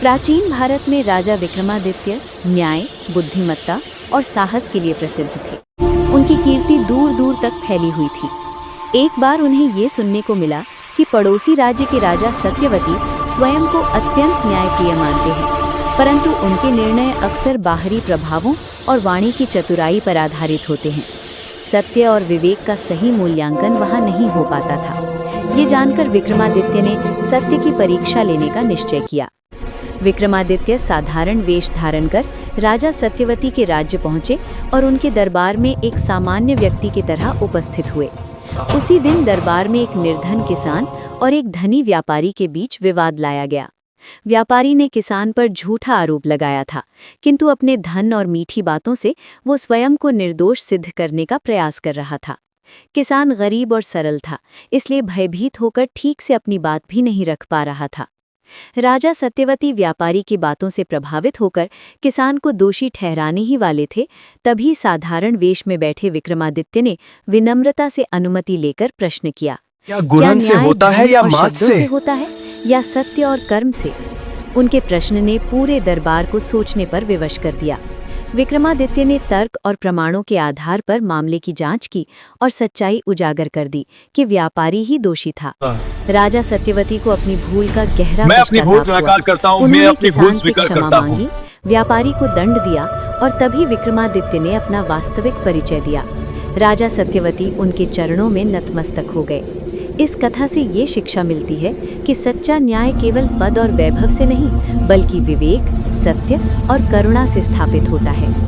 प्राचीन भारत में राजा विक्रमादित्य न्याय, बुद्धिमत्ता और साहस के लिए प्रसिद्ध थे। उनकी कीर्ति दूर दूर तक फैली हुई थी। एक बार उन्हें ये सुनने को मिला कि पड़ोसी राज्य के राजा सत्यवती स्वयं को अत्यंत न्यायप्रिय मानते हैं, परंतु उनके निर्णय अक्सर बाहरी प्रभावों और वाणी की चतुराई पर आधारित होते हैं। सत्य और विवेक का सही मूल्यांकन वहां नहीं हो पाता था। ये जानकर विक्रमादित्य ने सत्य की परीक्षा लेने का निश्चय किया। विक्रमादित्य साधारण वेश धारण कर राजा सत्यवती के राज्य पहुंचे और उनके दरबार में एक सामान्य व्यक्ति की तरह उपस्थित हुए। उसी दिन दरबार में एक निर्धन किसान और एक धनी व्यापारी के बीच विवाद लाया गया। व्यापारी ने किसान पर झूठा आरोप लगाया था, किंतु अपने धन और मीठी बातों से वो स्वयं को निर्दोष सिद्ध करने का प्रयास कर रहा था। किसान गरीब और सरल था, इसलिए भयभीत होकर ठीक से अपनी बात भी नहीं रख पा रहा था। राजा सत्यवती व्यापारी की बातों से प्रभावित होकर किसान को दोषी ठहराने ही वाले थे, तभी साधारण वेश में बैठे विक्रमादित्य ने विनम्रता से अनुमति लेकर प्रश्न किया, क्या गुणन से होता है या मात से होता है या सत्य और कर्म से? उनके प्रश्न ने पूरे दरबार को सोचने पर विवश कर दिया। विक्रमादित्य ने तर्क और प्रमाणों के आधार पर मामले की जांच की और सच्चाई उजागर कर दी कि व्यापारी ही दोषी था। राजा सत्यवती को अपनी भूल का गहरा पश्चाताप हुआ। उन्होंने किसान से क्षमा मांगी, व्यापारी को दंड दिया और तभी विक्रमादित्य ने अपना वास्तविक परिचय दिया। राजा सत्यवती उनके चरणों में नतमस्तक हो गए। इस कथा से ये शिक्षा मिलती है कि सच्चा न्याय केवल पद और वैभव से नहीं, बल्कि विवेक, सत्य और करुणा से स्थापित होता है।